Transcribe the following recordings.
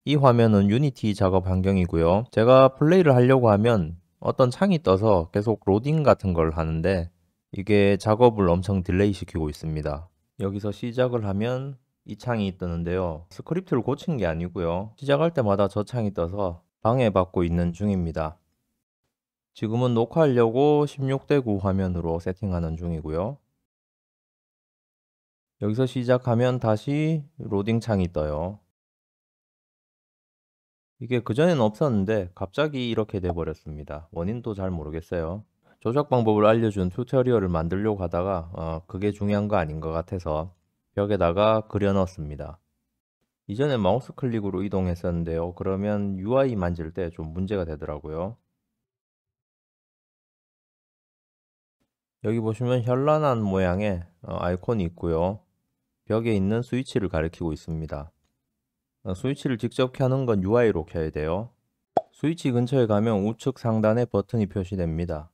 이 화면은 유니티 작업 환경이고요. 제가 플레이를 하려고 하면 어떤 창이 떠서 계속 로딩 같은 걸 하는데 이게 작업을 엄청 딜레이 시키고 있습니다. 여기서 시작을 하면 이 창이 뜨는데요. 스크립트를 고친 게 아니고요. 시작할 때마다 저 창이 떠서 방해받고 있는 중입니다. 지금은 녹화하려고 16대 9 화면으로 세팅하는 중이고요. 여기서 시작하면 다시 로딩 창이 떠요. 이게 그전에는 없었는데 갑자기 이렇게 돼 버렸습니다. 원인도 잘 모르겠어요. 조작 방법을 알려준 튜토리얼을 만들려고 하다가 그게 중요한 거 아닌 것 같아서 벽에다가 그려 넣었습니다. 이전에 마우스 클릭으로 이동했었는데요. 그러면 UI 만질 때 좀 문제가 되더라고요. 여기 보시면 현란한 모양의 아이콘이 있고요. 벽에 있는 스위치를 가리키고 있습니다. 스위치를 직접 켜는 건 UI로 켜야 돼요. 스위치 근처에 가면 우측 상단에 버튼이 표시됩니다.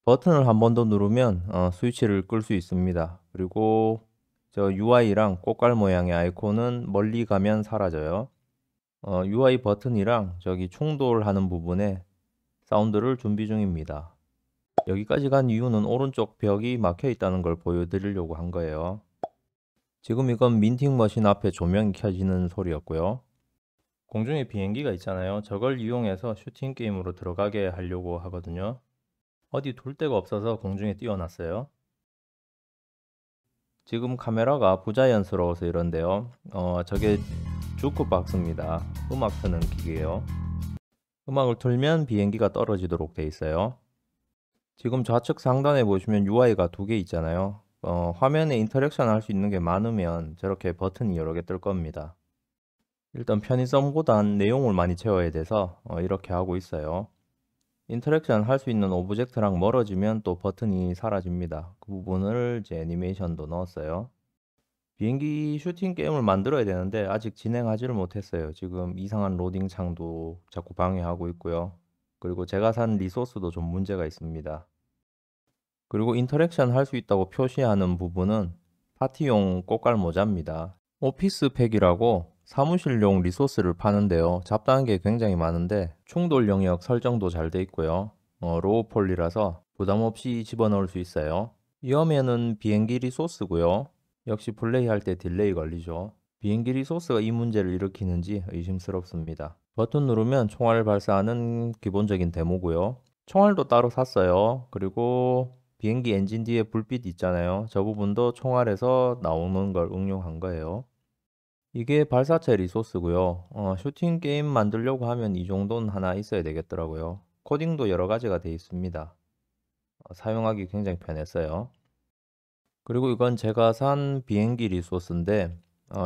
버튼을 한 번 더 누르면 스위치를 끌 수 있습니다. 그리고 저 UI랑 꽃갈 모양의 아이콘은 멀리 가면 사라져요. UI 버튼이랑 저기 충돌하는 부분에 사운드를 준비 중입니다. 여기까지 간 이유는 오른쪽 벽이 막혀 있다는 걸 보여드리려고 한 거예요. 지금 이건 민팅 머신 앞에 조명이 켜지는 소리였고요. 공중에 비행기가 있잖아요. 저걸 이용해서 슈팅 게임으로 들어가게 하려고 하거든요. 어디 둘 데가 없어서 공중에 띄워놨어요. 지금 카메라가 부자연스러워서 이런데요. 저게 주크박스입니다. 음악 트는 기계예요. 음악을 틀면 비행기가 떨어지도록 돼 있어요. 지금 좌측 상단에 보시면 UI가 두 개 있잖아요. 화면에 인터랙션 할 수 있는 게 많으면 저렇게 버튼이 여러 개 뜰 겁니다. 일단 편의성보단 내용을 많이 채워야 돼서 이렇게 하고 있어요. 인터랙션 할 수 있는 오브젝트랑 멀어지면 또 버튼이 사라집니다. 그 부분을 이제 애니메이션도 넣었어요. 비행기 슈팅 게임을 만들어야 되는데 아직 진행하지를 못했어요. 지금 이상한 로딩 창도 자꾸 방해하고 있고요. 그리고 제가 산 리소스도 좀 문제가 있습니다. 그리고 인터랙션 할 수 있다고 표시하는 부분은 파티용 꽃갈 모자입니다. 오피스 팩이라고 사무실용 리소스를 파는데요. 잡다한 게 굉장히 많은데 충돌 영역 설정도 잘 돼 있고요. 로우 폴리라서 부담 없이 집어넣을 수 있어요. 이 화면은 비행기 리소스고요. 역시 플레이할 때 딜레이 걸리죠. 비행기 리소스가 이 문제를 일으키는지 의심스럽습니다. 버튼 누르면 총알 발사하는 기본적인 데모고요. 총알도 따로 샀어요. 그리고 비행기 엔진 뒤에 불빛 있잖아요. 저 부분도 총알에서 나오는 걸 응용한 거예요. 이게 발사체 리소스고요. 슈팅 게임 만들려고 하면 이 정도는 하나 있어야 되겠더라고요. 코딩도 여러 가지가 되어 있습니다. 사용하기 굉장히 편했어요. 그리고 이건 제가 산 비행기 리소스인데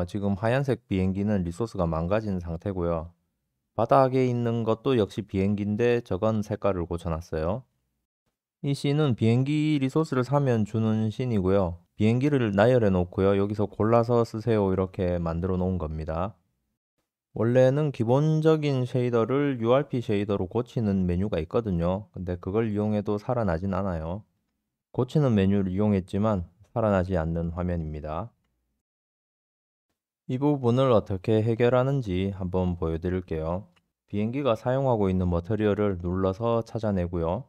지금 하얀색 비행기는 리소스가 망가진 상태고요. 바닥에 있는 것도 역시 비행기인데 저건 색깔을 고쳐놨어요. 이 씬은 비행기 리소스를 사면 주는 씬이고요. 비행기를 나열해 놓고요. 여기서 골라서 쓰세요 이렇게 만들어 놓은 겁니다. 원래는 기본적인 쉐이더를 URP 쉐이더로 고치는 메뉴가 있거든요. 근데 그걸 이용해도 살아나진 않아요. 고치는 메뉴를 이용했지만 살아나지 않는 화면입니다. 이 부분을 어떻게 해결하는지 한번 보여드릴게요. 비행기가 사용하고 있는 머터리얼을 눌러서 찾아내고요.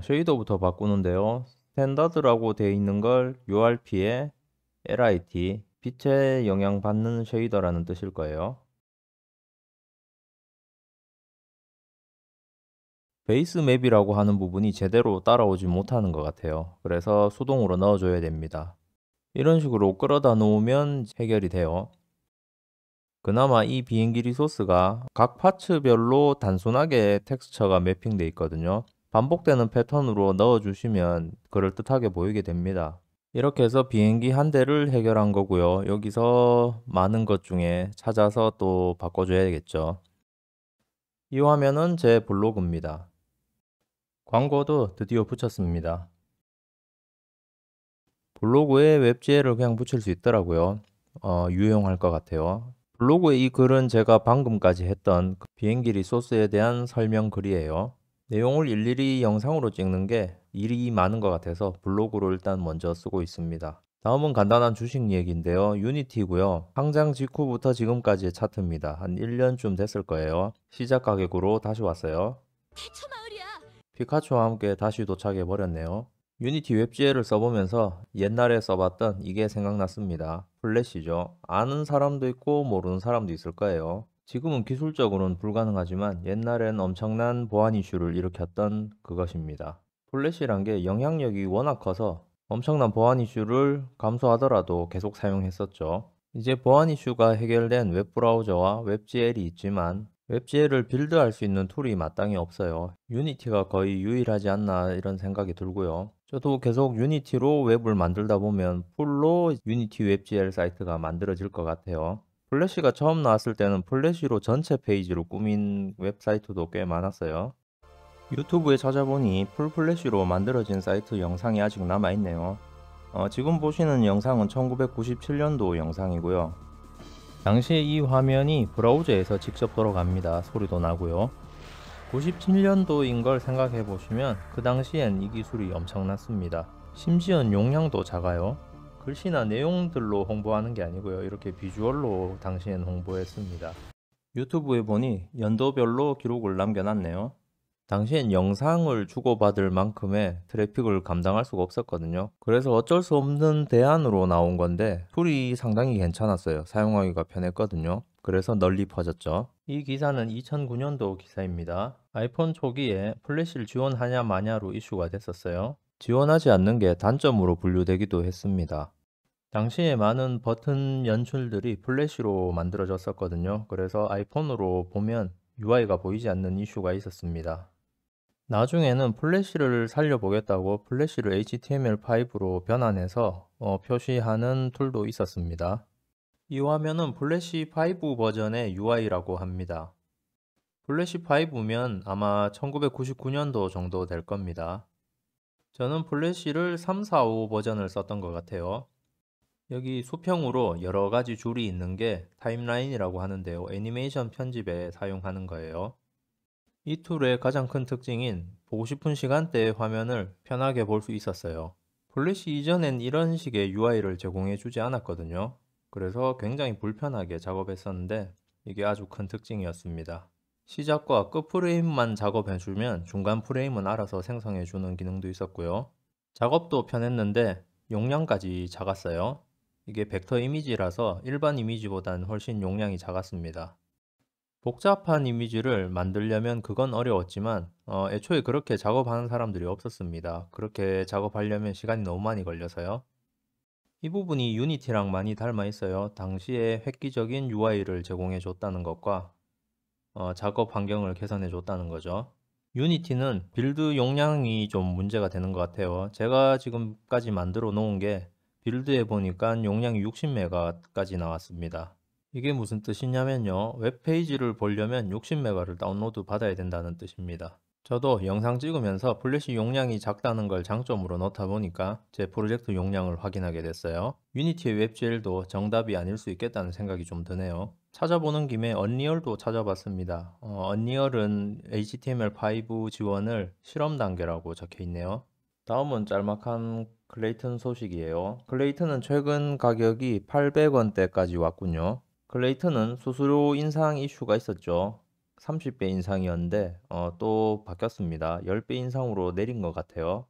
쉐이더부터 바꾸는데요. 스탠더드라고 되어 있는 걸 URP에 LIT, 빛에 영향받는 쉐이더라는 뜻일 거예요. 베이스 맵이라고 하는 부분이 제대로 따라오지 못하는 것 같아요. 그래서 수동으로 넣어줘야 됩니다. 이런 식으로 끌어다 놓으면 해결이 돼요. 그나마 이 비행기 리소스가 각 파츠별로 단순하게 텍스처가 매핑돼 있거든요. 반복되는 패턴으로 넣어주시면 그럴듯하게 보이게 됩니다. 이렇게 해서 비행기 한 대를 해결한 거고요. 여기서 많은 것 중에 찾아서 또 바꿔줘야겠죠. 이 화면은 제 블로그입니다. 광고도 드디어 붙였습니다. 블로그에 웹GL을 그냥 붙일 수 있더라고요. 유용할 것 같아요. 블로그에 이 글은 제가 방금까지 했던 그 비행기 리소스에 대한 설명 글이에요. 내용을 일일이 영상으로 찍는 게 일이 많은 것 같아서 블로그로 일단 먼저 쓰고 있습니다. 다음은 간단한 주식 얘기인데요. 유니티고요. 상장 직후부터 지금까지의 차트입니다. 한 1년쯤 됐을 거예요. 시작 가격으로 다시 왔어요. 대처마을이야. 피카츄와 함께 다시 도착해 버렸네요. 유니티 웹GL을 써보면서 옛날에 써봤던 이게 생각났습니다. 플래시죠. 아는 사람도 있고 모르는 사람도 있을 거예요. 지금은 기술적으로는 불가능하지만 옛날엔 엄청난 보안 이슈를 일으켰던 그것입니다. 플래시란 게 영향력이 워낙 커서 엄청난 보안 이슈를 감수하더라도 계속 사용했었죠. 이제 보안 이슈가 해결된 웹브라우저와 웹GL이 있지만 웹GL을 빌드할 수 있는 툴이 마땅히 없어요. 유니티가 거의 유일하지 않나 이런 생각이 들고요. 저도 계속 유니티로 웹을 만들다 보면 풀로 유니티 웹GL 사이트가 만들어질 것 같아요. 플래시가 처음 나왔을 때는 플래시로 전체 페이지로 꾸민 웹사이트도 꽤 많았어요. 유튜브에 찾아보니 풀 플래시로 만들어진 사이트 영상이 아직 남아있네요. 지금 보시는 영상은 1997년도 영상이고요. 당시에 이 화면이 브라우저에서 직접 돌아갑니다. 소리도 나고요. 97년도인 걸 생각해 보시면 그 당시엔 이 기술이 엄청났습니다. 심지어 용량도 작아요. 글씨나 내용들로 홍보하는 게 아니고요. 이렇게 비주얼로 당시엔 홍보했습니다. 유튜브에 보니 연도별로 기록을 남겨놨네요. 당시엔 영상을 주고받을 만큼의 트래픽을 감당할 수가 없었거든요. 그래서 어쩔 수 없는 대안으로 나온 건데 툴이 상당히 괜찮았어요. 사용하기가 편했거든요. 그래서 널리 퍼졌죠. 이 기사는 2009년도 기사입니다. 아이폰 초기에 플래시를 지원하냐 마냐로 이슈가 됐었어요. 지원하지 않는 게 단점으로 분류되기도 했습니다. 당시에 많은 버튼 연출들이 플래시로 만들어졌었거든요. 그래서 아이폰으로 보면 UI가 보이지 않는 이슈가 있었습니다. 나중에는 플래시를 살려보겠다고 플래시를 HTML5로 변환해서 표시하는 툴도 있었습니다. 이 화면은 플래시 5 버전의 UI라고 합니다. 플래시 5면 아마 1999년도 정도 될 겁니다. 저는 플래시를 3, 4, 5 버전을 썼던 것 같아요. 여기 수평으로 여러 가지 줄이 있는 게 타임라인이라고 하는데요. 애니메이션 편집에 사용하는 거예요. 이 툴의 가장 큰 특징인 보고 싶은 시간대의 화면을 편하게 볼 수 있었어요. 플래시 이전엔 이런 식의 UI를 제공해 주지 않았거든요. 그래서 굉장히 불편하게 작업했었는데 이게 아주 큰 특징이었습니다. 시작과 끝 프레임만 작업해 주면 중간 프레임은 알아서 생성해 주는 기능도 있었고요. 작업도 편했는데 용량까지 작았어요. 이게 벡터 이미지라서 일반 이미지보다는 훨씬 용량이 작았습니다. 복잡한 이미지를 만들려면 그건 어려웠지만 애초에 그렇게 작업하는 사람들이 없었습니다. 그렇게 작업하려면 시간이 너무 많이 걸려서요. 이 부분이 유니티랑 많이 닮아 있어요. 당시에 획기적인 UI를 제공해 줬다는 것과 작업 환경을 개선해 줬다는 거죠. 유니티는 빌드 용량이 좀 문제가 되는 것 같아요. 제가 지금까지 만들어 놓은 게 빌드해 보니까 용량이 60메가까지 나왔습니다. 이게 무슨 뜻이냐면요. 웹페이지를 보려면 60메가를 다운로드 받아야 된다는 뜻입니다. 저도 영상 찍으면서 플래시 용량이 작다는 걸 장점으로 넣다 보니까 제 프로젝트 용량을 확인하게 됐어요. 유니티의 웹GL도 정답이 아닐 수 있겠다는 생각이 좀 드네요. 찾아보는 김에 언리얼도 찾아봤습니다. 언리얼은 HTML5 지원을 실험 단계라고 적혀 있네요. 다음은 짤막한 클레이튼 소식이에요. 클레이튼은 최근 가격이 800원대까지 왔군요. 클레이튼은 수수료 인상 이슈가 있었죠. 30배 인상이었는데 또 바뀌었습니다. 10배 인상으로 내린 것 같아요.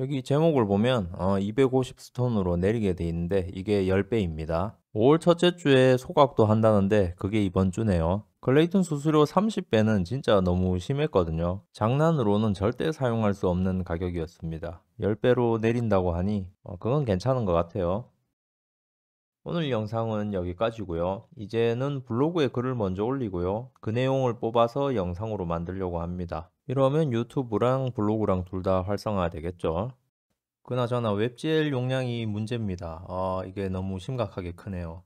여기 제목을 보면 250 스톤으로 내리게 돼 있는데 이게 10배입니다. 5월 첫째 주에 소각도 한다는데 그게 이번 주네요. 클레이튼 수수료 30배는 진짜 너무 심했거든요. 장난으로는 절대 사용할 수 없는 가격이었습니다. 10배로 내린다고 하니 그건 괜찮은 것 같아요. 오늘 영상은 여기까지고요. 이제는 블로그에 글을 먼저 올리고요. 그 내용을 뽑아서 영상으로 만들려고 합니다. 이러면 유튜브랑 블로그랑 둘 다 활성화 되겠죠. 그나저나 웹GL 용량이 문제입니다. 이게 너무 심각하게 크네요.